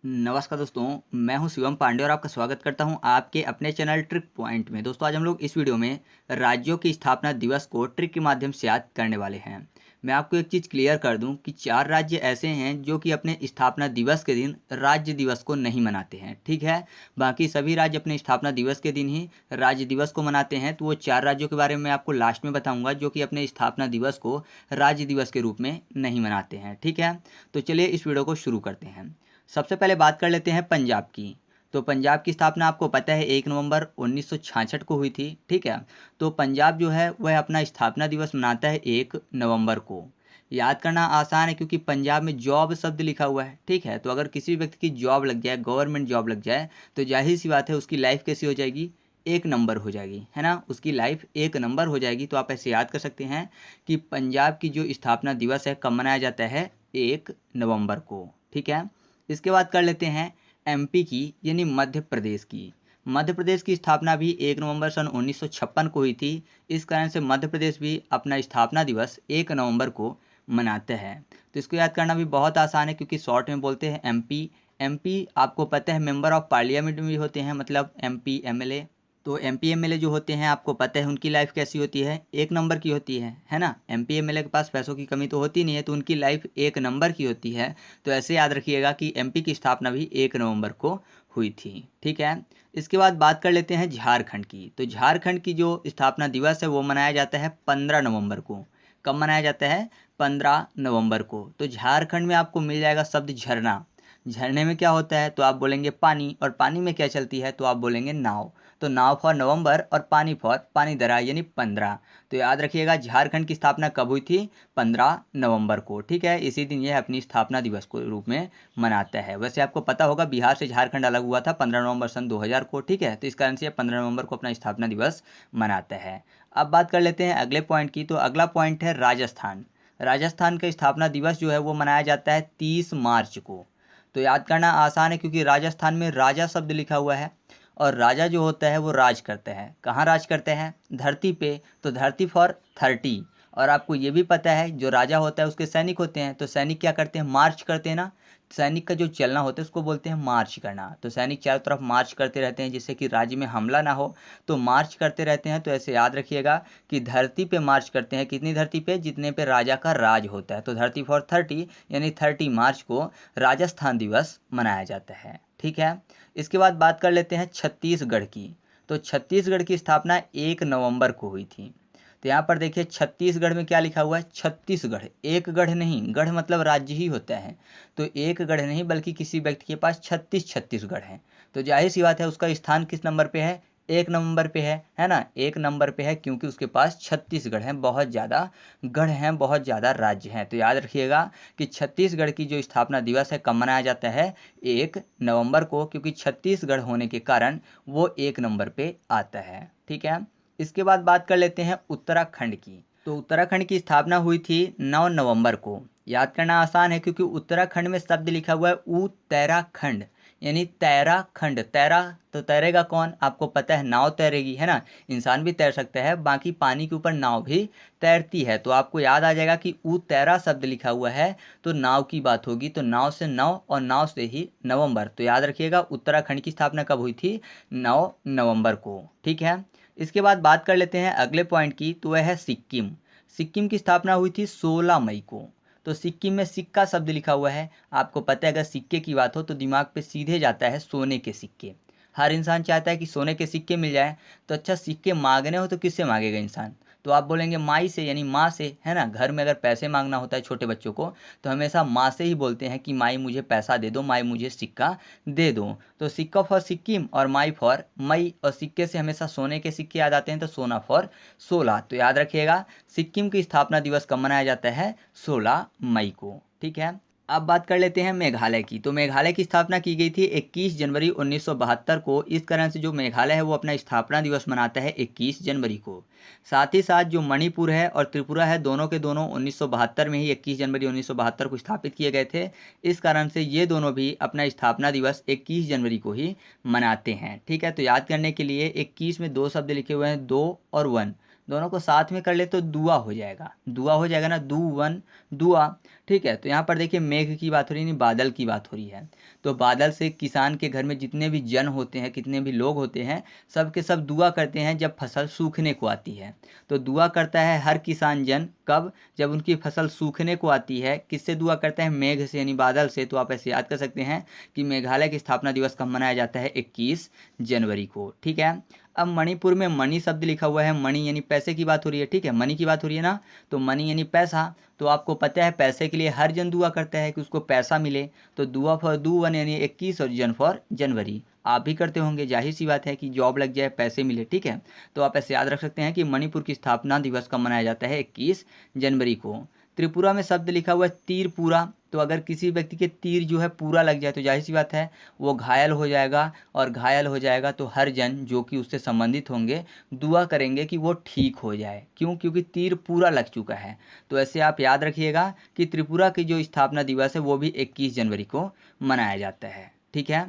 नमस्कार दोस्तों, मैं हूं शिवम पांडे और आपका स्वागत करता हूं आपके अपने चैनल ट्रिक पॉइंट में। दोस्तों आज हम लोग इस वीडियो में राज्यों की स्थापना दिवस को ट्रिक के माध्यम से याद करने वाले हैं। मैं आपको एक चीज़ क्लियर कर दूं कि 4 राज्य ऐसे हैं जो कि अपने स्थापना दिवस के दिन राज्य दिवस को नहीं मनाते हैं, ठीक है। बाकी सभी राज्य अपने स्थापना दिवस के दिन ही राज्य दिवस को मनाते हैं। तो वो 4 राज्यों के बारे में आपको लास्ट में बताऊँगा जो कि अपने स्थापना दिवस को राज्य दिवस के रूप में नहीं मनाते हैं, ठीक है। तो चलिए इस वीडियो को शुरू करते हैं। सबसे पहले बात कर लेते हैं पंजाब की। तो पंजाब की स्थापना आपको पता है 1 नवंबर 1966 को हुई थी, ठीक है। तो पंजाब जो है वह अपना स्थापना दिवस मनाता है 1 नवंबर को। याद करना आसान है क्योंकि पंजाब में जॉब शब्द लिखा हुआ है, ठीक है। तो अगर किसी भी व्यक्ति की जॉब लग जाए, गवर्नमेंट जॉब लग जाए, तो जाहिर सी बात है उसकी लाइफ कैसी हो जाएगी, 1 नंबर हो जाएगी, है ना। उसकी लाइफ 1 नंबर हो जाएगी। तो आप ऐसे याद कर सकते हैं कि पंजाब की जो स्थापना दिवस है कब मनाया जाता है, 1 नवंबर को, ठीक है। इसके बाद कर लेते हैं एमपी की, यानी मध्य प्रदेश की। मध्य प्रदेश की स्थापना भी 1 नवंबर सन 1956 को हुई थी। इस कारण से मध्य प्रदेश भी अपना स्थापना दिवस 1 नवंबर को मनाते हैं। तो इसको याद करना भी बहुत आसान है क्योंकि शॉर्ट में बोलते हैं एमपी। एमपी आपको पता है मेंबर ऑफ पार्लियामेंट में भी होते हैं, मतलब एमपी एमएलए। तो एमपी एमएलए जो होते हैं आपको पता है उनकी लाइफ कैसी होती है, 1 नंबर की होती है ना। एमपी एमएलए के पास पैसों की कमी तो होती नहीं है, तो उनकी लाइफ 1 नंबर की होती है। तो ऐसे याद रखिएगा कि एमपी की स्थापना भी 1 नवंबर को हुई थी, ठीक है। इसके बाद बात कर लेते हैं झारखंड की। तो झारखंड की जो स्थापना दिवस है वो मनाया जाता है 15 नवंबर को। कब मनाया जाता है, 15 नवंबर को। तो झारखंड में आपको मिल जाएगा शब्द झरना। झरने में क्या होता है तो आप बोलेंगे पानी, और पानी में क्या चलती है तो आप बोलेंगे नाव। तो नाव फॉर नवंबर और पानी फॉर पानी दरा, यानी 15। तो याद रखिएगा झारखंड की स्थापना कब हुई थी, 15 नवंबर को, ठीक है। इसी दिन यह अपनी स्थापना दिवस को रूप में मनाता है। वैसे आपको पता होगा बिहार से झारखंड अलग हुआ था 15 नवंबर सन 2000 को, ठीक है। तो इस कारण से यह 15 नवंबर को अपना स्थापना दिवस मनाता है। अब बात कर लेते हैं अगले पॉइंट की। तो अगला पॉइंट है राजस्थान। राजस्थान का स्थापना दिवस जो है वो मनाया जाता है 30 मार्च को। तो याद करना आसान है क्योंकि राजस्थान में राजा शब्द लिखा हुआ है, और राजा जो होता है वो राज करता है। कहाँ राज करते हैं, धरती पे। तो धरती फॉर 30। और आपको ये भी पता है जो राजा होता है उसके सैनिक होते हैं। तो सैनिक क्या करते हैं, मार्च करते हैं ना। सैनिक का जो चलना होता है उसको बोलते हैं मार्च करना। तो सैनिक चारों तरफ मार्च करते रहते हैं जिससे कि राज्य में हमला ना हो, तो मार्च करते रहते हैं। तो ऐसे याद रखिएगा कि धरती पे मार्च करते हैं। कितनी धरती पे, जितने पे राजा का राज होता है। तो धरती फॉर 30 यानी 30 मार्च को राजस्थान दिवस मनाया जाता है, ठीक है। इसके बाद बात कर लेते हैं छत्तीसगढ़ की। तो छत्तीसगढ़ की स्थापना 1 नवंबर को हुई थी। तो यहाँ पर देखिए छत्तीसगढ़ में क्या लिखा हुआ है, छत्तीसगढ़। एक गढ़ नहीं, गढ़ मतलब राज्य ही होता है। तो एक गढ़ नहीं बल्कि किसी व्यक्ति के पास 36 छत्तीसगढ़ हैं। तो जाहिर सी बात है उसका स्थान किस नंबर पे है, 1 नंबर पे है ना। 1 नंबर पे है क्योंकि उसके पास छत्तीसगढ़ हैं, बहुत ज़्यादा गढ़ हैं, बहुत ज़्यादा राज्य हैं। तो याद रखिएगा कि छत्तीसगढ़ की जो स्थापना दिवस है कब मनाया जाता है, 1 नवंबर को, क्योंकि छत्तीसगढ़ होने के कारण वो 1 नंबर पे आता है, ठीक है। इसके बाद बात कर लेते हैं उत्तराखंड की। तो उत्तराखंड की स्थापना हुई थी 9 नवंबर को। याद करना आसान है क्योंकि उत्तराखंड में शब्द लिखा हुआ है उत्तराखंड, यानी तैराखंड। तैरा तो तैरेगा कौन, आपको पता है नाव तैरेगी, है ना। इंसान भी तैर सकता है, बाकी पानी के ऊपर नाव भी तैरती है। तो आपको याद आ जाएगा कि तैरा शब्द लिखा हुआ है तो नाव की बात होगी। तो नाव से नौ और नाव से ही नवंबर। तो याद रखिएगा उत्तराखंड की स्थापना कब हुई थी, 9 नवंबर को, ठीक है। इसके बाद बात कर लेते हैं अगले पॉइंट की। तो वह है सिक्किम। सिक्किम की स्थापना हुई थी 16 मई को। तो सिक्किम में सिक्का शब्द लिखा हुआ है। आपको पता है अगर सिक्के की बात हो तो दिमाग पे सीधे जाता है सोने के सिक्के। हर इंसान चाहता है कि सोने के सिक्के मिल जाए। तो अच्छा सिक्के मांगने हो तो किससे मांगेगा इंसान, तो आप बोलेंगे माई से, यानी माँ से, है ना। घर में अगर पैसे मांगना होता है छोटे बच्चों को तो हमेशा माँ से ही बोलते हैं कि माई मुझे पैसा दे दो, माई मुझे सिक्का दे दो। तो सिक्का फॉर सिक्किम और माई फॉर मई, और सिक्के से हमेशा सोने के सिक्के याद आते हैं तो सोना फॉर 16। तो याद रखिएगा सिक्किम की स्थापना दिवस कब मनाया जाता है, 16 मई को, ठीक है। अब बात कर लेते हैं मेघालय की। तो मेघालय की स्थापना की गई थी 21 जनवरी 1972 को। इस कारण से जो मेघालय है वो अपना स्थापना दिवस मनाता है 21 जनवरी को। साथ ही साथ जो मणिपुर है और त्रिपुरा है दोनों के दोनों 1972 में ही 21 जनवरी 1972 को स्थापित किए गए थे। इस कारण से ये दोनों भी अपना स्थापना दिवस 21 जनवरी को ही मनाते हैं, ठीक है। तो याद करने के लिए 21 में 2 शब्द लिखे हुए हैं, 2 और 1, दोनों को साथ में कर ले तो दुआ हो जाएगा। दुआ हो जाएगा ना, दू वन दुआ, ठीक है। तो यहाँ पर देखिए मेघ की बात हो रही है, नहीं बादल की बात हो रही है। तो बादल से किसान के घर में जितने भी जन होते हैं, कितने भी लोग होते हैं, सब के सब दुआ करते हैं जब फसल सूखने को आती है। तो दुआ करता है हर किसान जन कब, जब उनकी फसल सूखने को आती है। किससे दुआ करते हैं? मेघ से, यानी बादल से। तो आप ऐसे याद कर सकते हैं कि मेघालय की स्थापना दिवस कब मनाया जाता है? 21 जनवरी को। ठीक है। अब मणिपुर में मणि शब्द लिखा हुआ है, मणि यानी पैसे की बात हो रही है। ठीक है, मनी की बात हो रही है ना, तो मनी यानी पैसा। तो आपको पता है पैसे के लिए हर जन दुआ करता है कि उसको पैसा मिले। तो दुआ फॉर दू वन यानी 21 और जन फॉर जनवरी। आप भी करते होंगे, जाहिर सी बात है कि जॉब लग जाए, पैसे मिले। ठीक है। तो आप ऐसे याद रख सकते हैं कि मणिपुर की स्थापना दिवस कब मनाया जाता है? 21 जनवरी को। त्रिपुरा में शब्द लिखा हुआ है तीर पूरा। तो अगर किसी व्यक्ति के तीर जो है पूरा लग जाए तो जाहिर सी बात है वो घायल हो जाएगा, और घायल हो जाएगा तो हर जन जो कि उससे संबंधित होंगे दुआ करेंगे कि वो ठीक हो जाए। क्यों? क्योंकि तीर पूरा लग चुका है। तो ऐसे आप याद रखिएगा कि त्रिपुरा की जो स्थापना दिवस है वो भी 21 जनवरी को मनाया जाता है। ठीक है।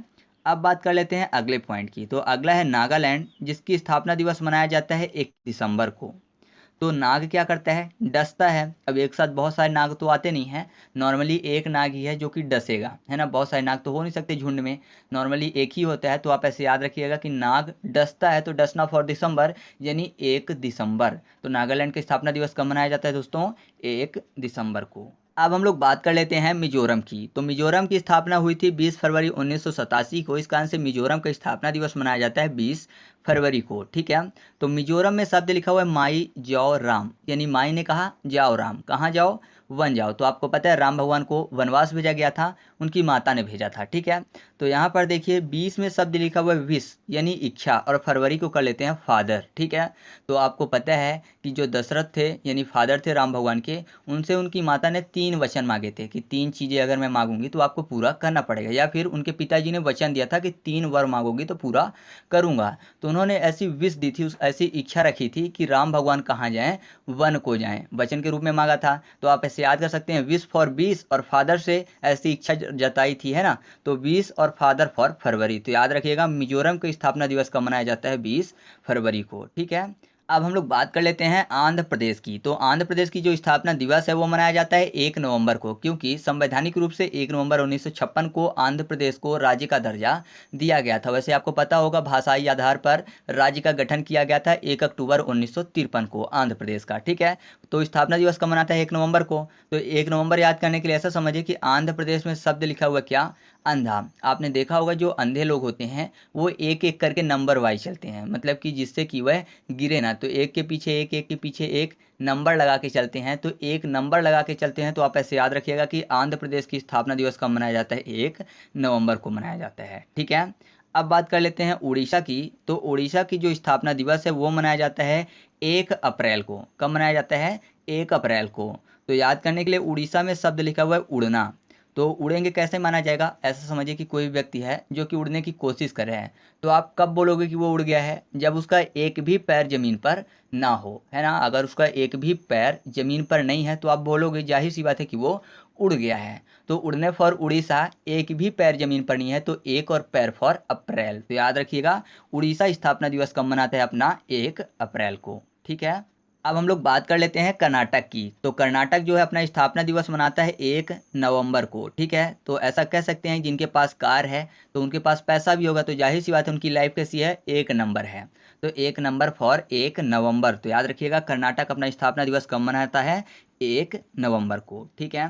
अब बात कर लेते हैं अगले पॉइंट की। तो अगला है नागालैंड, जिसकी स्थापना दिवस मनाया जाता है 1 दिसंबर को। तो नाग क्या करता है? डसता है। अब एक साथ बहुत सारे नाग तो आते नहीं हैं, नॉर्मली एक नाग ही है जो कि डसेगा, है ना। बहुत सारे नाग तो हो नहीं सकते झुंड में, नॉर्मली एक ही होता है। तो आप ऐसे याद रखिएगा कि नाग डसता है, तो डसना फॉर दिसंबर यानी 1 दिसंबर। तो नागालैंड का स्थापना दिवस कब मनाया जाता है दोस्तों? 1 दिसंबर को। अब हम लोग बात कर लेते हैं मिजोरम की। तो मिजोरम की स्थापना हुई थी 20 फरवरी 1987 को। इस कारण से मिजोरम का स्थापना दिवस मनाया जाता है 20 फरवरी को। ठीक है। तो मिजोरम में शब्द लिखा हुआ है माई जाओ राम, यानी माई ने कहा जाओ राम, कहाँ जाओ? वन जाओ। तो आपको पता है राम भगवान को वनवास भेजा गया था, उनकी माता ने भेजा था। ठीक है। तो यहाँ पर देखिए 20 में शब्द लिखा हुआ है विश यानी इच्छा, और फरवरी को कर लेते हैं फादर। ठीक है। तो आपको पता है कि जो दशरथ थे यानी फादर थे राम भगवान के, उनसे उनकी माता ने 3 वचन मांगे थे कि 3 चीज़ें अगर मैं मांगूंगी तो आपको पूरा करना पड़ेगा, या फिर उनके पिताजी ने वचन दिया था कि 3 वर मांगोगी तो पूरा करूंगा। तो उन्होंने ऐसी विश दी थी, ऐसी इच्छा रखी थी कि राम भगवान कहाँ जाएं? वन को जाएं, वचन के रूप में मांगा था। तो आप ऐसे याद कर सकते हैं विश फॉर 20 और फादर से ऐसी इच्छा जताई थी, है ना। तो 20 और फादर फॉर फरवरी। तो याद रखिएगा मिजोरम का स्थापना दिवस कब मनाया जाता है? 20 फरवरी को। ठीक है। अब हम लोग बात कर लेते हैं आंध्र प्रदेश की। तो आंध्र प्रदेश की जो स्थापना दिवस है वो मनाया जाता है 1 नवंबर को, क्योंकि संवैधानिक रूप से 1 नवंबर 1956 को आंध्र प्रदेश को राज्य का दर्जा दिया गया था। वैसे आपको पता होगा भाषाई आधार पर राज्य का गठन किया गया था 1 अक्टूबर 1953 को आंध्र प्रदेश का। ठीक है। तो स्थापना दिवस कब मनाता है? 1 नवंबर को। तो 1 नवंबर याद करने के लिए ऐसा समझिए कि आंध्र प्रदेश में शब्द लिखा हुआ क्या? अंधा। आपने देखा होगा जो अंधे लोग होते हैं वो एक एक करके नंबर वाइज चलते हैं, मतलब कि जिससे कि वह गिरे ना। तो एक के पीछे एक, एक के पीछे एक नंबर लगा के चलते हैं। तो एक नंबर लगा के चलते हैं। तो आप ऐसे याद रखिएगा कि आंध्र प्रदेश की स्थापना दिवस कब मनाया जाता है? 1 नवंबर को मनाया जाता है। ठीक है। अब बात कर लेते हैं उड़ीसा की। तो उड़ीसा की जो स्थापना दिवस है वो मनाया जाता है 1 अप्रैल को। कब मनाया जाता है? 1 अप्रैल को। तो याद करने के लिए उड़ीसा में शब्द लिखा हुआ है उड़ना। तो उड़ेंगे कैसे माना जाएगा? ऐसा समझिए कि कोई व्यक्ति है जो कि उड़ने की कोशिश कर रहा है। तो आप कब बोलोगे कि वो उड़ गया है? जब उसका एक भी पैर जमीन पर ना हो, है ना। अगर उसका एक भी पैर जमीन पर नहीं है तो आप बोलोगे, जाहिर सी बात है कि वो उड़ गया है। तो उड़ने फॉर उड़ीसा, एक भी पैर जमीन पर नहीं है तो 1 और पैर फॉर अप्रैल। तो याद रखिएगा उड़ीसा स्थापना दिवस कब मनाता है अपना? 1 अप्रैल को। ठीक है। अब हम लोग बात कर लेते हैं कर्नाटक की। तो कर्नाटक जो है अपना स्थापना दिवस मनाता है 1 नवंबर को। ठीक है। तो ऐसा कह सकते हैं जिनके पास कार है तो उनके पास पैसा भी होगा, तो जाहिर सी बात है उनकी लाइफ कैसी है? 1 नंबर है। तो 1 नंबर फॉर 1 नवंबर। तो याद रखिएगा कर्नाटक अपना स्थापना दिवस कब मनाता है? 1 नवंबर को। ठीक है।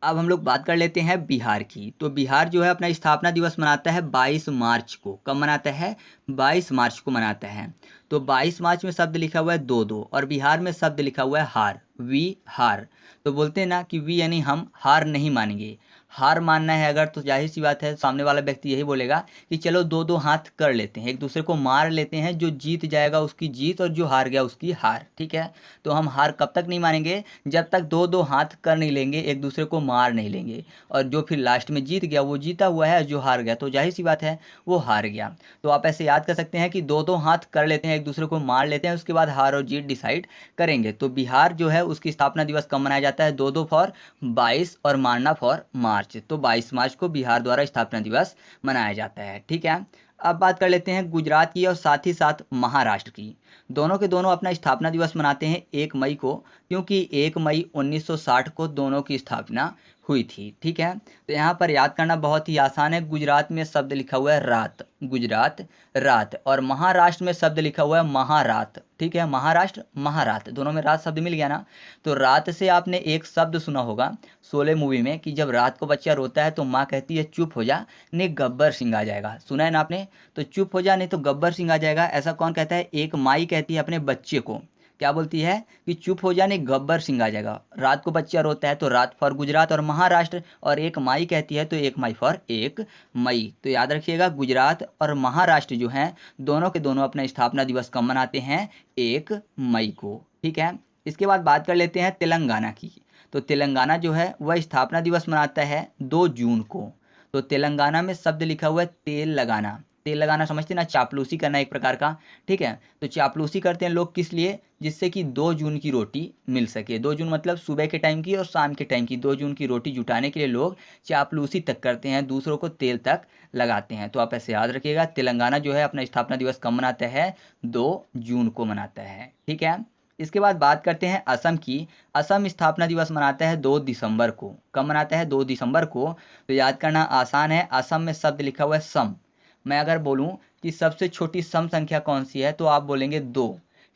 अब हम लोग बात कर लेते हैं बिहार की। तो बिहार जो है अपना स्थापना दिवस मनाता है 22 मार्च को। कब मनाता है? 22 मार्च को मनाता है। तो 22 मार्च में शब्द लिखा हुआ है दो दो, और बिहार में शब्द लिखा हुआ है हार, वी हार। तो बोलते हैं ना कि वी यानी हम हार नहीं मानेंगे। हार मानना है अगर तो जाहिर सी बात है सामने वाला व्यक्ति यही बोलेगा कि चलो दो दो हाथ कर लेते हैं, एक दूसरे को मार लेते हैं, जो जीत जाएगा उसकी जीत और जो हार गया उसकी हार। ठीक है। तो हम हार कब तक नहीं मानेंगे? जब तक दो दो हाथ कर नहीं लेंगे, एक दूसरे को मार नहीं लेंगे। और जो फिर लास्ट में जीत गया वो जीता हुआ है, जो हार गया तो जाहिर सी बात है वो हार गया। तो आप ऐसे याद कर सकते हैं कि दो दो हाथ कर लेते हैं, एक दूसरे को मार लेते हैं, उसके बाद हार और जीत डिसाइड करेंगे। तो बिहार जो है उसकी स्थापना दिवस कब मनाया जाता है? 2 फॉर 22 और मारना फॉर मार्च। मार्च, तो 22 मार्च को बिहार द्वारा स्थापना दिवस मनाया जाता है। ठीक है, अब बात कर लेते हैं गुजरात की और साथ ही साथ महाराष्ट्र की। दोनों के दोनों अपना स्थापना दिवस मनाते हैं 1 मई को, क्योंकि 1 मई 1960 को दोनों की स्थापना हुई थी। ठीक है, तो यहाँ पर याद करना बहुत ही आसान है। गुजरात में शब्द लिखा हुआ है रात, गुजरात रात, और महाराष्ट्र में शब्द लिखा हुआ है महारात। ठीक है, महाराष्ट्र महारात, दोनों में रात शब्द मिल गया ना। तो रात से आपने एक शब्द सुना होगा शोले मूवी में कि जब रात को बच्चा रोता है तो माँ कहती है चुप हो जा, नहीं गब्बर सिंह आ जाएगा। सुना है ना आपने? तो चुप हो जा नहीं तो गब्बर सिंह आ जाएगा, ऐसा कौन कहता है? एक माई कहती है अपने बच्चे को, क्या बोलती है कि चुप हो जाने गब्बर सिंह आ जाएगा। रात को बच्चा रोता है तो रात फॉर गुजरात और महाराष्ट्र, और एक माई कहती है तो एक माई फॉर 1 मई। तो याद रखिएगा गुजरात और महाराष्ट्र जो हैं दोनों के दोनों अपना स्थापना दिवस कब मनाते हैं? 1 मई को। ठीक है, इसके बाद बात कर लेते हैं तेलंगाना की। तो तेलंगाना जो है वह स्थापना दिवस मनाता है 2 जून को। तो तेलंगाना में शब्द लिखा हुआ है तेल लगाना। तेल लगाना समझते हैं ना, चापलूसी करना एक प्रकार का। ठीक है, तो चापलूसी करते हैं लोग किस लिए? जिससे कि 2 जून की रोटी मिल सके। 2 जून मतलब सुबह के टाइम की और शाम के टाइम की 2 जून की रोटी जुटाने के लिए लोग चापलूसी तक करते हैं, दूसरों को तेल तक लगाते हैं। तो आप ऐसे याद रखिएगा, तेलंगाना जो है अपना स्थापना दिवस कब मनाता है? 2 जून को मनाता है। ठीक है, इसके बाद बात करते हैं असम की। असम स्थापना दिवस मनाता है 2 दिसंबर को। कब मनाता है? 2 दिसंबर को। तो याद करना आसान है, असम में शब्द लिखा हुआ है सम। मैं अगर बोलूं कि सबसे छोटी सम संख्या कौन सी है तो आप बोलेंगे 2,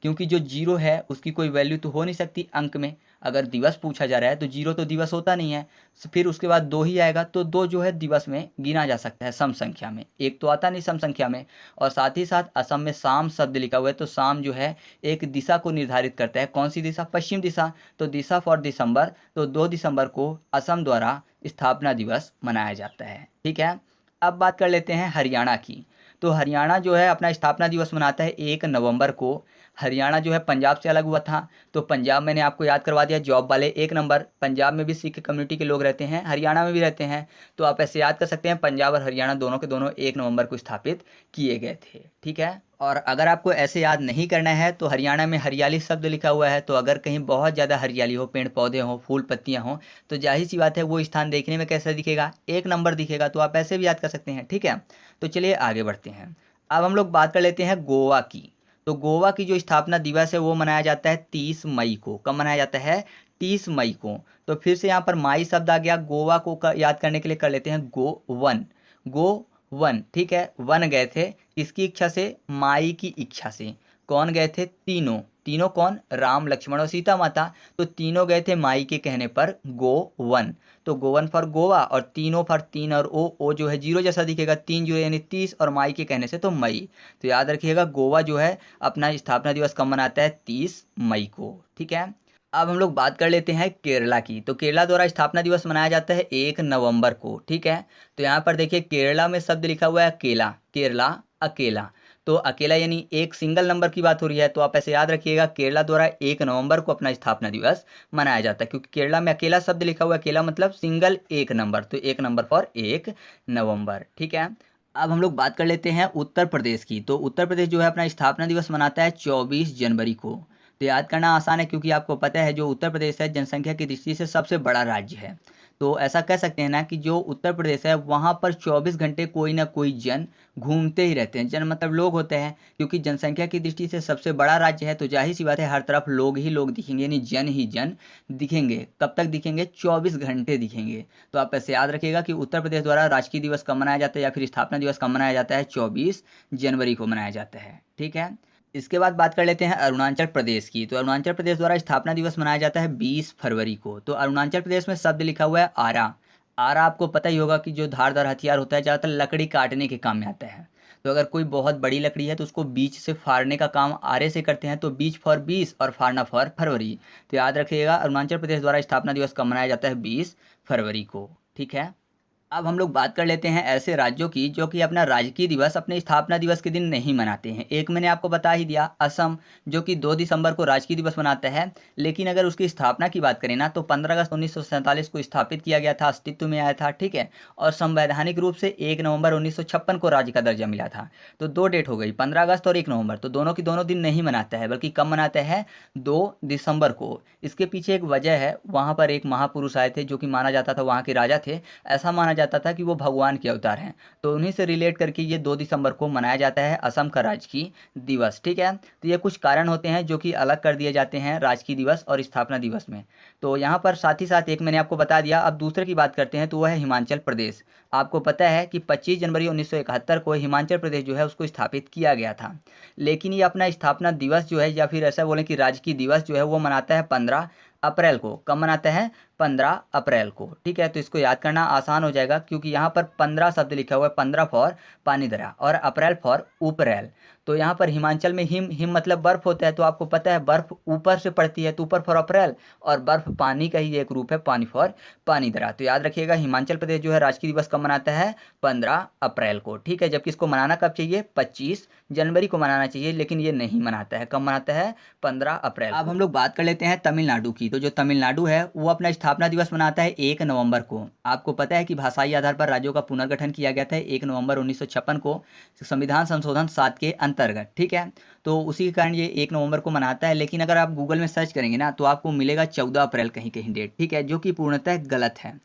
क्योंकि जो 0 है उसकी कोई वैल्यू तो हो नहीं सकती अंक में। अगर दिवस पूछा जा रहा है तो 0 तो दिवस होता नहीं है, फिर उसके बाद 2 ही आएगा, तो 2 जो है दिवस में गिना जा सकता है सम संख्या में, एक तो आता नहीं सम संख्या में। और साथ ही साथ असम में शाम शब्द लिखा हुआ है, तो शाम जो है एक दिशा को निर्धारित करता है। कौन सी दिशा? पश्चिम दिशा। तो दिशा फॉर दिसंबर, तो 2 दिसंबर को असम द्वारा स्थापना दिवस मनाया जाता है। ठीक है, अब बात कर लेते हैं हरियाणा की। तो हरियाणा जो है अपना स्थापना दिवस मनाता है 1 नवंबर को। हरियाणा जो है पंजाब से अलग हुआ था, तो पंजाब मैंने आपको याद करवा दिया, जॉब वाले 1 नंबर। पंजाब में भी सिख कम्युनिटी के लोग रहते हैं, हरियाणा में भी रहते हैं, तो आप ऐसे याद कर सकते हैं पंजाब और हरियाणा दोनों के दोनों 1 नवंबर को स्थापित किए गए थे। ठीक है, और अगर आपको ऐसे याद नहीं करना है तो हरियाणा में हरियाली शब्द लिखा हुआ है, तो अगर कहीं बहुत ज़्यादा हरियाली हो, पेड़ पौधे हों, फूल पत्तियां हों, तो जाहिर सी बात है वो स्थान देखने में कैसा दिखेगा? 1 नंबर दिखेगा। तो आप ऐसे भी याद कर सकते हैं। ठीक है, तो चलिए आगे बढ़ते हैं। अब हम लोग बात कर लेते हैं गोवा की। तो गोवा की जो स्थापना दिवस है वो मनाया जाता है 30 मई को। कब मनाया जाता है? 30 मई को। तो फिर से यहाँ पर माई शब्द आ गया। गोवा को याद करने के लिए कर लेते हैं गो वन, गो वन। ठीक है, वन गए थे किसकी इच्छा से? माई की इच्छा से। कौन गए थे? तीनों। तीनों कौन? राम लक्ष्मण और सीता माता। तो तीनों गए थे माई के कहने पर गो वन। तो गोवन फॉर गोवा, और तीनों फॉर 3, और ओ जो है 0 जैसा दिखेगा, 3 0 यानी 30, और माई के कहने से तो मई। तो याद रखिएगा गोवा जो है अपना स्थापना दिवस कब मनाता है? 30 मई को। ठीक है, अब हम लोग बात कर लेते हैं केरला की। तो केरला द्वारा स्थापना दिवस मनाया जाता है 1 नवंबर को। ठीक है, तो यहाँ पर देखिए केरला में शब्द लिखा हुआ है अकेला, केरला अकेला। तो अकेला यानी एक सिंगल नंबर की बात हो रही है, तो आप ऐसे याद रखिएगा केरला द्वारा 1 नवंबर को अपना स्थापना दिवस मनाया जाता है, क्योंकि केरला में अकेला शब्द लिखा हुआ है, अकेला मतलब सिंगल 1 नंबर, तो 1 नंबर फॉर 1 नवंबर। ठीक है, अब हम लोग बात कर लेते हैं उत्तर प्रदेश की। तो उत्तर प्रदेश जो है अपना स्थापना दिवस मनाता है 24 जनवरी को। तो याद करना आसान है, क्योंकि आपको पता है जो उत्तर प्रदेश है जनसंख्या की दृष्टि से सबसे बड़ा राज्य है। तो ऐसा कह सकते हैं ना कि जो उत्तर प्रदेश है वहाँ पर 24 घंटे कोई ना कोई जन घूमते ही रहते हैं। जन मतलब लोग होते हैं, क्योंकि जनसंख्या की दृष्टि से सबसे बड़ा राज्य है, तो जाहिर सी बात है हर तरफ लोग ही लोग दिखेंगे, यानी जन ही जन दिखेंगे। कब तक दिखेंगे? 24 घंटे दिखेंगे। तो आप ऐसे याद रखिएगा कि उत्तर प्रदेश द्वारा राजकीय दिवस कब मनाया जाता है, या फिर स्थापना दिवस कब मनाया जाता है? 24 जनवरी को मनाया जाता है। ठीक है, इसके बाद बात कर लेते हैं अरुणाचल प्रदेश की। तो अरुणाचल प्रदेश द्वारा स्थापना दिवस मनाया जाता है 20 फरवरी को। तो अरुणाचल प्रदेश में शब्द लिखा हुआ है आरा। आरा आपको पता ही होगा कि जो धारदार हथियार होता है, ज़्यादातर लकड़ी काटने के काम में आता है। तो अगर कोई बहुत बड़ी लकड़ी है तो उसको बीच से फाड़ने का काम आरे से करते हैं, तो बीच फॉर 20 और फाड़ना फॉर फरवरी। तो याद रखिएगा अरुणाचल प्रदेश द्वारा स्थापना दिवस कब मनाया जाता है? 20 फरवरी को। ठीक है, अब हम लोग बात कर लेते हैं ऐसे राज्यों की जो कि अपना राजकीय दिवस अपने स्थापना दिवस के दिन नहीं मनाते हैं। एक मैंने आपको बता ही दिया, असम, जो कि 2 दिसंबर को राजकीय दिवस मनाता है। लेकिन अगर उसकी स्थापना की बात करें ना, तो 15 अगस्त 1947 को स्थापित किया गया था, अस्तित्व में आया था, ठीक है। और संवैधानिक रूप से 1 नवंबर 1956 को राज्य का दर्जा मिला था। तो 2 डेट हो गई, 15 अगस्त और 1 नवंबर। तो दोनों की दोनों दिन नहीं मनाता है, बल्कि कब मनाता है, 2 दिसंबर को। इसके पीछे एक वजह है, वहाँ पर एक महापुरुष आए थे जो कि माना जाता था वहाँ के राजा थे। ऐसा माना जाता था कि वो भगवान के अवतार हैं। तो उन्हीं से रिलेट करके ये 2 दिसंबर को मनाया जाता है असम का राजकीय दिवस, ठीक है। तो ये कुछ कारण होते हैं जो कि अलग कर दिए जाते हैं राजकीय दिवस और स्थापना दिवस में। तो यहाँ पर साथ ही साथ एक मैंने आपको बता दिया। अब दूसरे की बात करते हैं, तो वह है हिमाचल प्रदेश। आपको पता है कि 25 जनवरी 1971 को हिमाचल प्रदेश जो है उसको स्थापित किया गया था। लेकिन ये अपना स्थापना दिवस जो है, या फिर ऐसा बोलें कि राजकीय दिवस जो है, वो मनाता है 15 अप्रैल को। कब मनाता है, 15 अप्रैल को, ठीक है। तो इसको याद करना आसान हो जाएगा, क्योंकि यहाँ पर 15 शब्द लिखा हुआ है, 15 फॉर पानीदरा और अप्रैल फॉर अप्रैल। तो यहाँ पर हिमाचल में हिम हिम मतलब बर्फ होता है। तो आपको पता है बर्फ ऊपर से पड़ती है, तो ऊपर फॉर अप्रैल, और बर्फ पानी का ही एक रूप है, पानी फॉर पानीदरा। तो याद रखिएगा, हिमाचल प्रदेश जो है राजकीय दिवस कब मनाता है, 15 अप्रैल को, ठीक है। जबकि इसको मनाना कब चाहिए, 25 जनवरी को मनाना चाहिए, लेकिन ये नहीं मनाता है। कब मनाता है, 15 अप्रैल। अब हम लोग बात कर लेते हैं तमिलनाडु की। तो जो तमिलनाडु है वो अपना स्थापना दिवस मनाता है 1 नवंबर को। आपको पता है कि भाषाई आधार पर राज्यों का पुनर्गठन किया गया था 1 नवंबर 1956 को, संविधान संशोधन 7 के अंतर्गत, ठीक है। तो उसी के कारण ये 1 नवंबर को मनाता है। लेकिन अगर आप गूगल में सर्च करेंगे ना, तो आपको मिलेगा 14 अप्रैल कहीं कहीं डेट, ठीक है, जो कि पूर्णतः गलत है।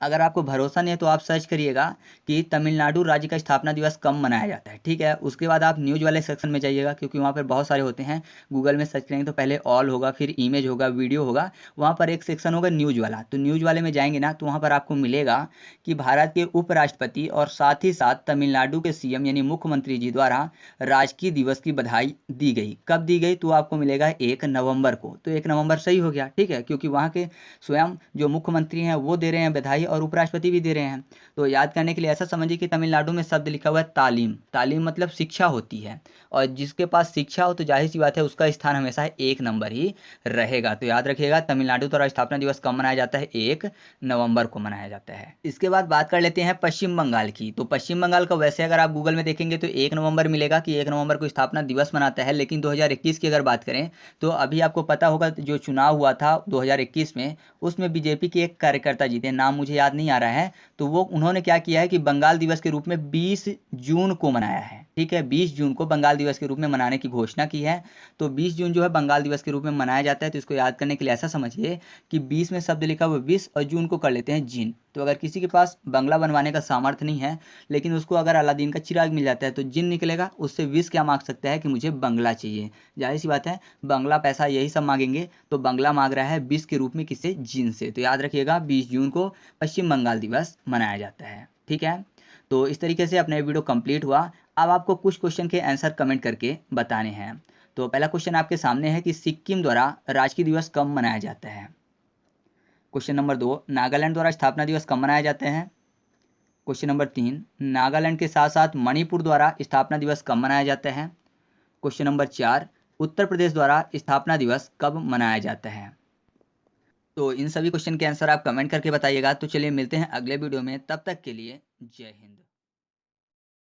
अगर आपको भरोसा नहीं है तो आप सर्च करिएगा कि तमिलनाडु राज्य का स्थापना दिवस कब मनाया जाता है, ठीक है। उसके बाद आप न्यूज़ वाले सेक्शन में जाइएगा, क्योंकि वहाँ पर बहुत सारे होते हैं। गूगल में सर्च करेंगे तो पहले ऑल होगा, फिर इमेज होगा, वीडियो होगा, वहाँ पर एक सेक्शन होगा न्यूज़ वाला। तो न्यूज़ वाले में जाएंगे ना, तो वहाँ पर आपको मिलेगा कि भारत के उपराष्ट्रपति और साथ ही साथ तमिलनाडु के सीएम यानी मुख्यमंत्री जी द्वारा राजकीय दिवस की बधाई दी गई। कब दी गई, तो आपको मिलेगा 1 नवंबर को। तो 1 नवंबर सही हो गया, ठीक है, क्योंकि वहाँ के स्वयं जो मुख्यमंत्री हैं वो दे रहे हैं बधाई और उपराष्ट्रपति भी दे रहे हैं। तो याद करने के लिए ऐसा समझिए कि तमिलनाडु में शब्द लिखा हुआ है तालीम। तालीम मतलब शिक्षा होती है, और जिसके पास शिक्षा हो तो जाहिर सी बात है उसका स्थान हमेशा 1 नंबर ही रहेगा। तो याद रखिएगा, तमिलनाडु द्वारा स्थापना दिवस कब मनाया जाता है, 1 नवंबर को मनाया जाता है। इसके बाद बात कर लेते हैं पश्चिम बंगाल की। तो पश्चिम बंगाल का वैसे अगर आप गूगल में देखेंगे तो 1 नवंबर मिलेगा कि 1 नवंबर को स्थापना दिवस मनाता है। लेकिन 2021 की अगर बात करें तो अभी आपको पता होगा जो चुनाव हुआ था 2021 में, उसमें बीजेपी के एक कार्यकर्ता जीते, नाम मुझे याद नहीं आ रहा है। तो वो उन्होंने क्या किया है कि बंगाल दिवस के रूप में 20 जून को मनाया है, ठीक है। 20 जून को बंगाल दिवस के रूप में मनाने की घोषणा की है। तो 20 जून जो है बंगाल दिवस के रूप में मनाया जाता है। तो इसको याद करने के लिए ऐसा समझिए कि 20 में शब्द लिखा हुआ 20 और जून को कर लेते हैं जिन। तो अगर किसी के पास बंगला बनवाने का सामर्थ्य नहीं है, लेकिन उसको अगर अलादीन का चिराग मिल जाता है तो जिन निकलेगा, उससे 20 क्या मांग सकता है कि मुझे बंगला चाहिए। जाहिर सी बात है, बंगला पैसा यही सब मांगेंगे, तो बंगला मांग रहा है 20 के रूप में किससे, जिन से। तो याद रखिएगा 20 जून को पश्चिम बंगाल दिवस मनाया जाता है, ठीक है। तो इस तरीके से अपना वीडियो कंप्लीट हुआ। अब आपको कुछ क्वेश्चन के आंसर कमेंट करके बताने हैं। तो पहला क्वेश्चन आपके सामने है कि सिक्किम द्वारा राजकीय दिवस कब मनाया जाता है। क्वेश्चन नंबर 2, नागालैंड द्वारा स्थापना दिवस कब मनाया जाता है। क्वेश्चन नंबर 3, नागालैंड के साथ साथ मणिपुर द्वारा स्थापना दिवस कब मनाया जाता है। क्वेश्चन नंबर 4, उत्तर प्रदेश द्वारा स्थापना दिवस कब मनाया जाता है। तो इन सभी क्वेश्चन के आंसर आप कमेंट करके बताइएगा। तो चलिए मिलते हैं अगले वीडियो में, तब तक के लिए जय हिंद।